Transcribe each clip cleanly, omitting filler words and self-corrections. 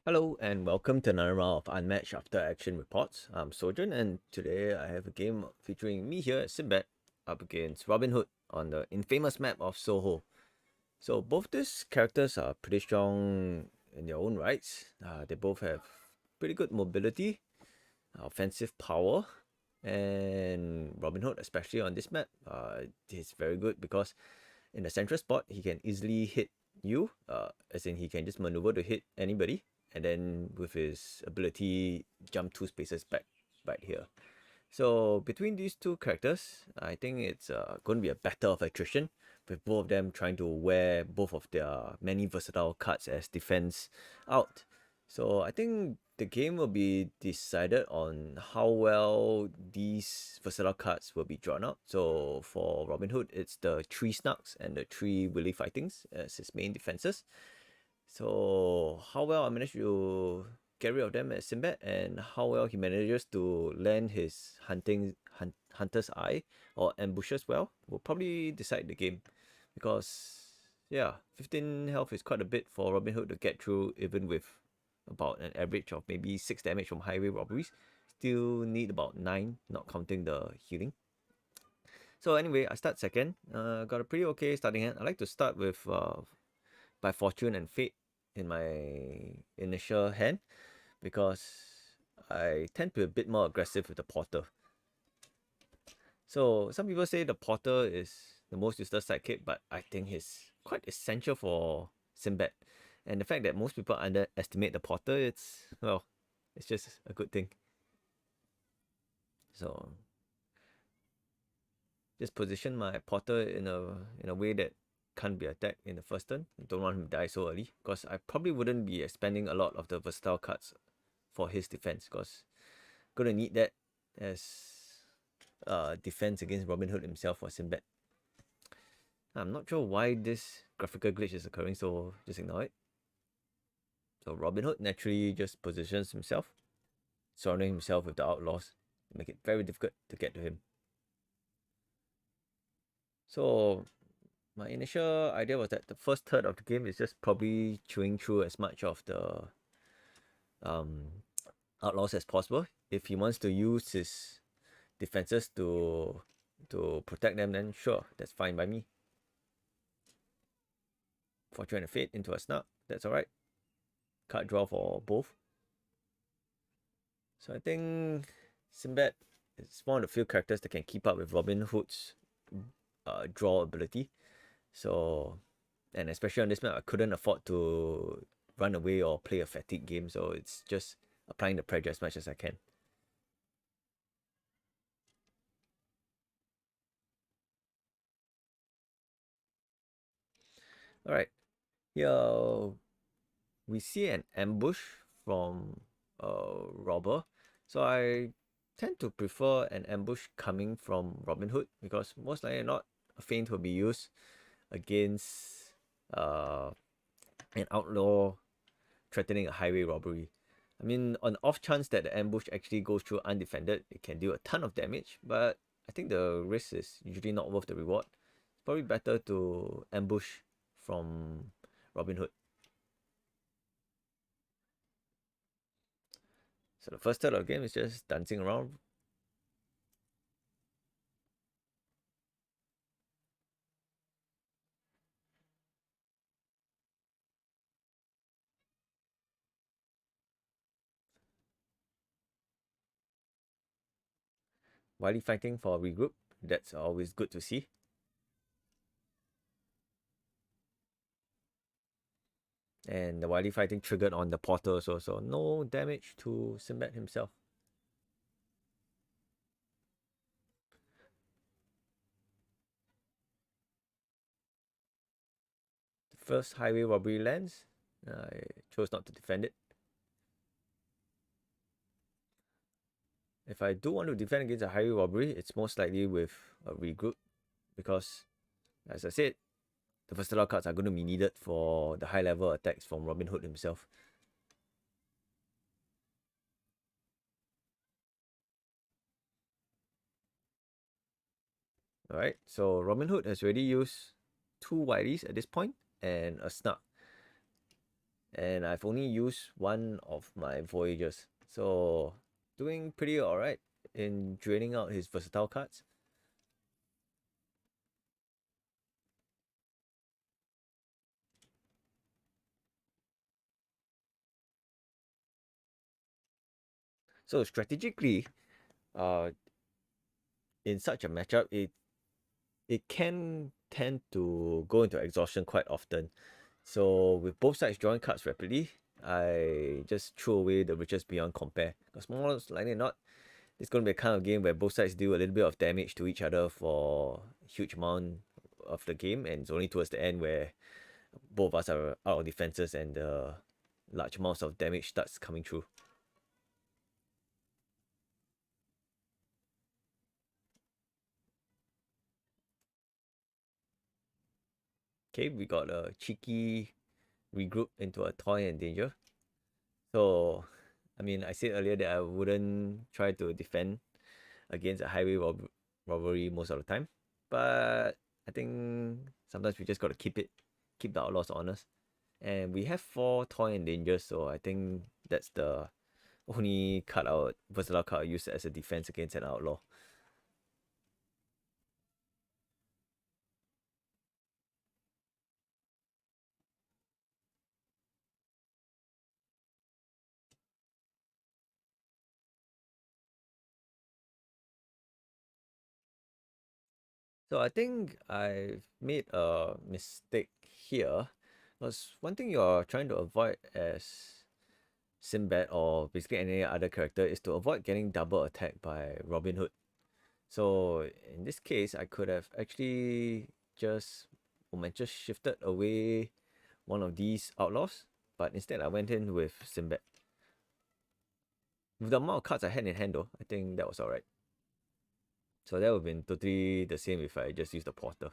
Hello and welcome to another round of Unmatched After Action Reports. I'm Sojourn and today I have a game featuring me here at Sinbad up against Robin Hood on the infamous map of Soho. So both these characters are pretty strong in their own rights. They both have pretty good mobility, offensive power, and Robin Hood, especially on this map, is very good because in the central spot he can easily hit you, as in he can just maneuver to hit anybody, and then with his ability jump 2 spaces back right here. So between these two characters, I think it's going to be a battle of attrition, with both of them trying to wear both of their many versatile cards as defense out. So I think the game will be decided on how well these versatile cards will be drawn out. So for Robin Hood, it's the 3 Snarks and the 3 Willy Fightings as his main defenses. So how well I managed to get rid of them as Sinbad, and how well he manages to land his hunter's eye or ambushes well will probably decide the game, because yeah, 15 health is quite a bit for Robin Hood to get through, even with about an average of maybe 6 damage from highway robberies. Still need about 9, not counting the healing. So anyway, I start second. Got a pretty okay starting hand. I like to start with by Fortune and Fate in my initial hand, because I tend to be a bit more aggressive with the Porter. So some people say the Porter is the most useless sidekick, but I think he's quite essential for Sinbad. And the fact that most people underestimate the Porter, it's just a good thing. So just position my Porter in a way that can't be attacked in the first turn. I don't want him to die so early, because I probably wouldn't be expending a lot of the versatile cards for his defense, because gonna need that as defense against Robin Hood himself or Sinbad. I'm not sure why this graphical glitch is occurring, so just ignore it. So Robin Hood naturally just positions himself, surrounding himself with the outlaws to make it very difficult to get to him. So my initial idea was that the first third of the game is just probably chewing through as much of the outlaws as possible. If he wants to use his defenses to protect them, then sure, that's fine by me. Fortune and Fate into a Snark, that's alright. Card draw for both. So I think Sinbad is one of the few characters that can keep up with Robin Hood's draw ability. So, and especially on this map, I couldn't afford to run away or play a fatigue game, so it's just applying the pressure as much as I can. Alright, here we see an ambush from a robber. So I tend to prefer an ambush coming from Robin Hood, because most likely not, a feint will be used against an outlaw threatening a highway robbery. I mean, on the off chance that the ambush actually goes through undefended, it can do a ton of damage, but I think the risk is usually not worth the reward. It's probably better to ambush from Robin Hood. So the first third of the game is just dancing around. Wily fighting for a regroup, that's always good to see. And the Wily fighting triggered on the Porter also, so no damage to Sinbad himself. The first highway robbery lands. I chose not to defend it. If I do want to defend against a highway robbery, it's most likely with a regroup, because, as I said, the versatile cards are going to be needed for the high level attacks from Robin Hood himself. Alright, so Robin Hood has already used 2 Wileys at this point and a Snark. and I've only used one of my voyages. So doing pretty alright in draining out his versatile cards. So strategically, uh, in such a matchup, it can tend to go into exhaustion quite often. So with both sides drawing cards rapidly, I just throw away the riches beyond compare. Because more likely than not, it's going to be a kind of game where both sides do a little bit of damage to each other for a huge amount of the game, and it's only towards the end where both of us are out of defenses and the large amounts of damage starts coming through. Okay, we got a cheeky regroup into a toy and danger. So, I mean, I said earlier that I wouldn't try to defend against a highway robbery most of the time, but I think sometimes we just got to keep the outlaws honest. And we have 4 toy and danger, so I think that's the only card out versatile card I use as a defense against an outlaw. So I think I've made a mistake here. Because one thing you're trying to avoid as Sinbad or basically any other character is to avoid getting double attacked by Robin Hood. So in this case, I could have actually just just shifted away one of these outlaws, but instead I went in with Sinbad. With the amount of cards I had in hand though, I think that was alright. So that would have been totally the same if I just used the porter.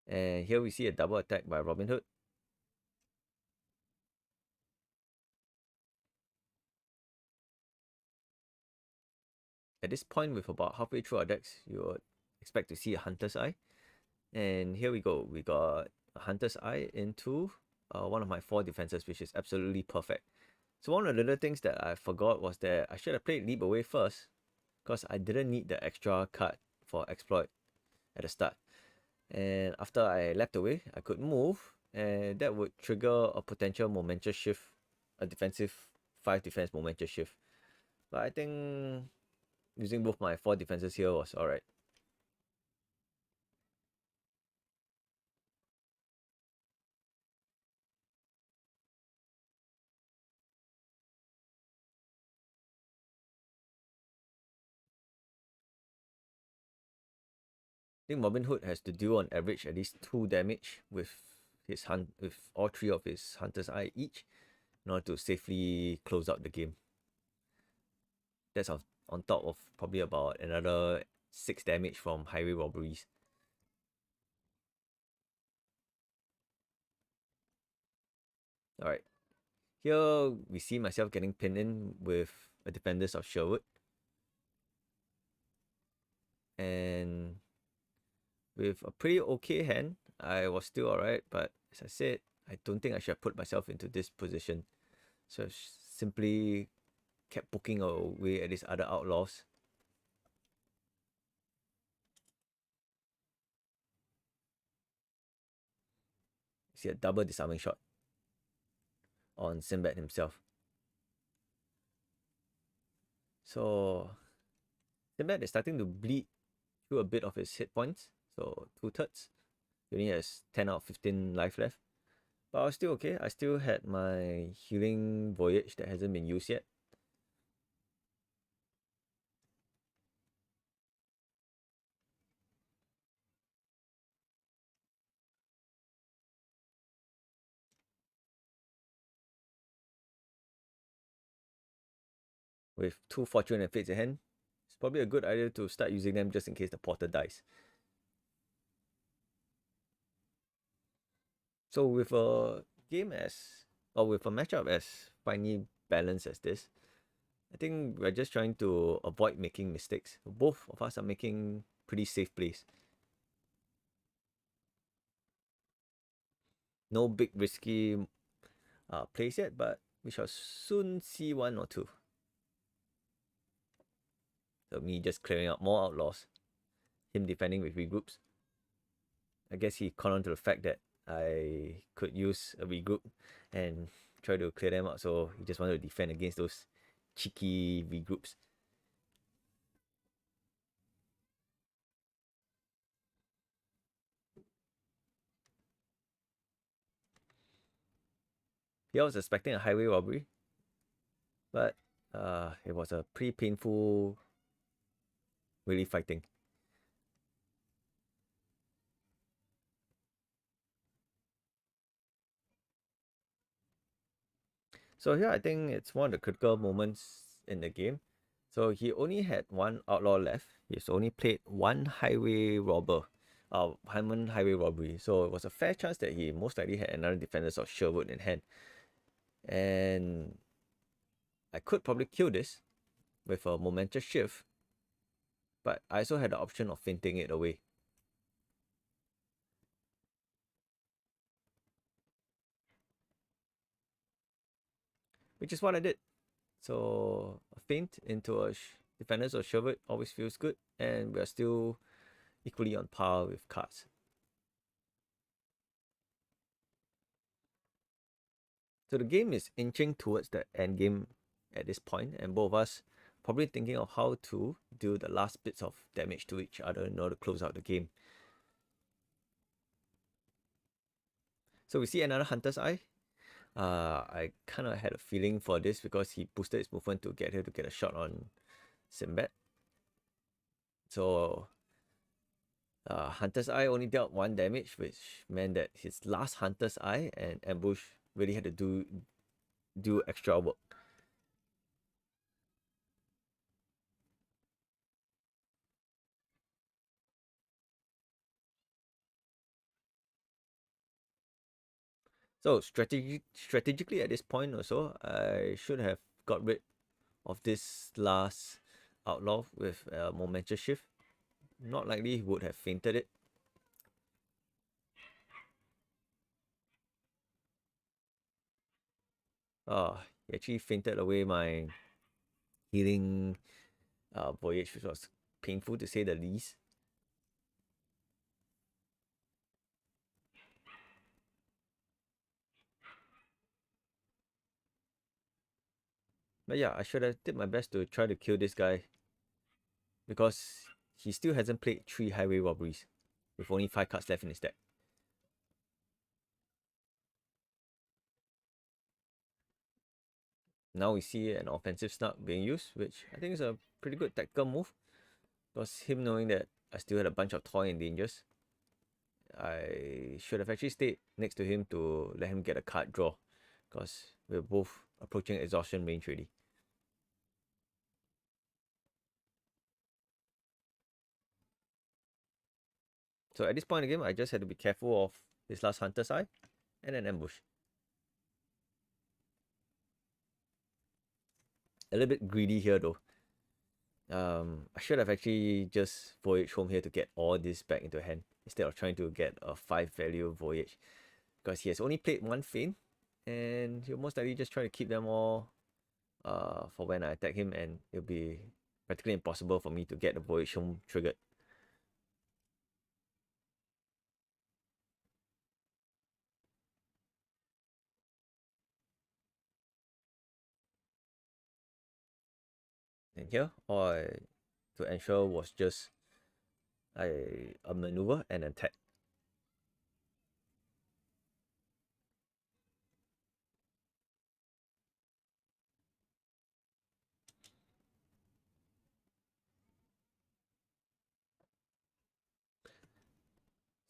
And here we see a double attack by Robin Hood. At this point, with about halfway through our decks, you would expect to see a Hunter's Eye. And here we go. We got a Hunter's Eye into one of my 4 defenses, which is absolutely perfect. So one of the little things that I forgot was that I should have played Leap Away first, because I didn't need the extra card for Exploit at the start. And after I leapt away, I could move, and that would trigger a potential momentous shift, a defensive 5 defense momentous shift. But I think using both my 4 defenses here was alright. I think Robin Hood has to deal on average at least 2 damage with with all 3 of his Hunter's Eye each in order to safely close out the game. That's on top of probably about another 6 damage from highway robberies. Alright. Here we see myself getting pinned in with a Defenders of Sherwood. And with a pretty okay hand, I was still alright, but as I said, I don't think I should have put myself into this position. So I simply kept poking away at these other outlaws. See a double disarming shot on Sinbad himself. So Sinbad is starting to bleed through a bit of his hit points. So 2/3. He only has 10 out of 15 life left. But I was still okay. I still had my healing voyage that hasn't been used yet. With 2 fortune and fates in hand, it's probably a good idea to start using them just in case the porter dies. So with a game or with a matchup as finely balanced as this, I think we're just trying to avoid making mistakes. Both of us are making pretty safe plays. No big risky plays yet, but we shall soon see one or two. So me just clearing out more outlaws, him defending with regroups. I guess he caught on to the fact that I could use a regroup and try to clear them out, so he just wanted to defend against those cheeky regroups. Here I was expecting a highway robbery, but it was a pretty painful, really fighting. So here I think it's one of the critical moments in the game. So he only had one outlaw left. He's only played one highway robber, one highway robbery. So it was a fair chance that he most likely had another Defenders of Sherwood in hand. And I could probably kill this with a momentous shift, but I also had the option of fainting it away. Which is what I did. So a feint into a Defenders of Sherwood always feels good, and we are still equally on par with cards. So the game is inching towards the end game at this point, and both of us probably thinking of how to do the last bits of damage to each other in order to close out the game. So we see another Hunter's Eye. I kind of had a feeling for this because he boosted his movement to get here to get a shot on Sinbad. So Hunter's Eye only dealt 1 damage, which meant that his last Hunter's Eye and ambush really had to do extra work. So strategically at this point also, I should have got rid of this last outlaw with a momentous shift. Not likely he would have fainted it. He actually fainted away my healing voyage, which was painful to say the least. But yeah, I should have did my best to try to kill this guy because he still hasn't played 3 highway robberies with only 5 cards left in his deck. Now we see an offensive snark being used, which I think is a pretty good tactical move. Because him knowing that I still had a bunch of toy endangers, I should have actually stayed next to him to let him get a card draw. Because we're both approaching exhaustion range already. So at this point in the game, I just had to be careful of his last Hunter's Eye and an ambush. A little bit greedy here though. I should have actually just voyaged home here to get all this back into hand instead of trying to get a 5 value voyage. Because he has only played 1 feint and he'll most likely just try to keep them all for when I attack him, and it'll be practically impossible for me to get the voyage home triggered. And here, all I to ensure was just a maneuver and attack.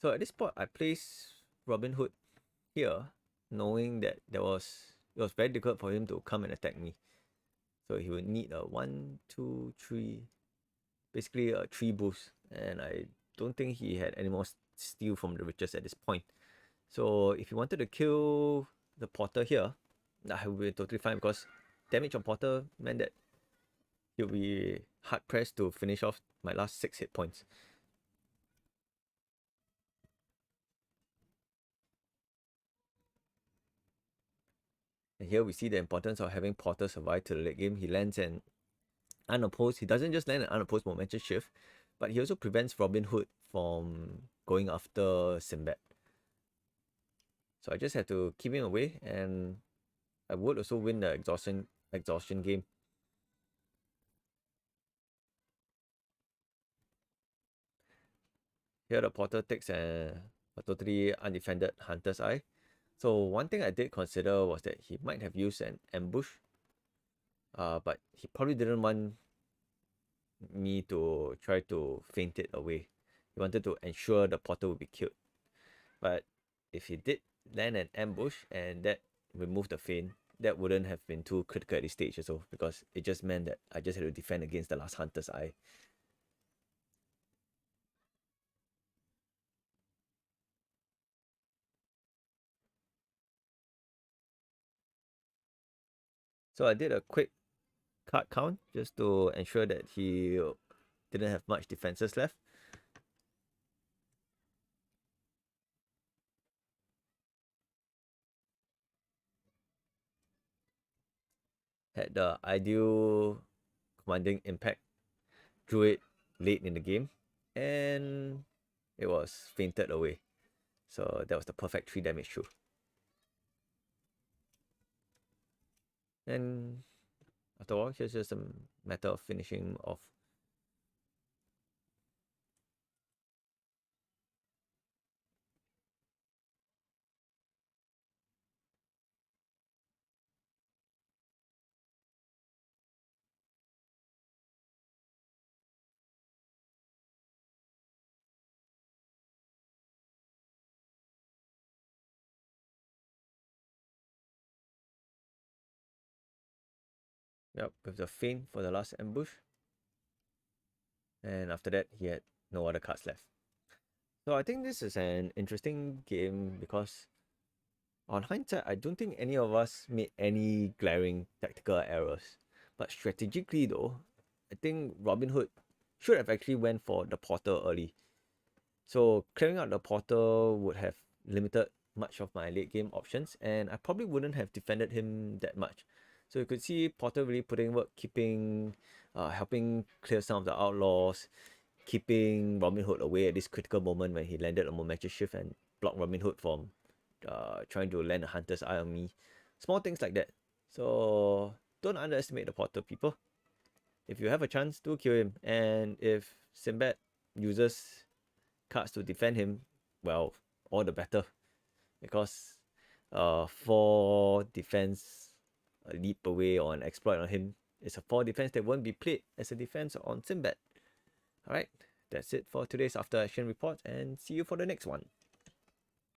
So at this point, I placed Robin Hood here, knowing that it was very difficult for him to come and attack me. So he would need a 1, 2, 3, basically a 3 boost, and I don't think he had any more steal from the riches at this point. So if he wanted to kill the Porter here, I would be totally fine because damage on Porter meant that he'll be hard pressed to finish off my last 6 hit points. And here we see the importance of having Potter survive to the late game. He lands an unopposed. He doesn't just land an unopposed momentum shift, but he also prevents Robin Hood from going after Sinbad. So I just have to keep him away, and I would also win the exhaustion game. Here the Potter takes a totally undefended Hunter's Eye. So one thing I did consider was that he might have used an ambush, but he probably didn't want me to try to feint it away. He wanted to ensure the Potter would be killed. But if he did land an ambush and that removed the feint, that wouldn't have been too critical at this stage also, because it just meant that I just had to defend against the last Hunter's Eye. So I did a quick card count just to ensure that he didn't have much defenses left. Had the ideal commanding impact, drew it late in the game, and it was fainted away. So that was the perfect 3 damage through. And after all, here's just a matter of finishing off. Yep, with the feint for the last ambush. And after that, he had no other cards left. So I think this is an interesting game because on hindsight, I don't think any of us made any glaring tactical errors. But strategically though, I think Robin Hood should have actually went for the Porter early. So clearing out the Porter would have limited much of my late game options, and I probably wouldn't have defended him that much. So you could see Porter really putting work, helping clear some of the outlaws, keeping Robin Hood away at this critical moment when he landed a momentum shift and blocked Robin Hood from trying to land a Hunter's Eye on me. Small things like that. So don't underestimate the Porter, people. If you have a chance, do kill him. And if Sinbad uses cards to defend him, well, all the better. Because 4 defense, a leap away or an exploit on him is a 4 defense that won't be played as a defense on Sinbad. Alright, that's it for today's After Action Report, and see you for the next one.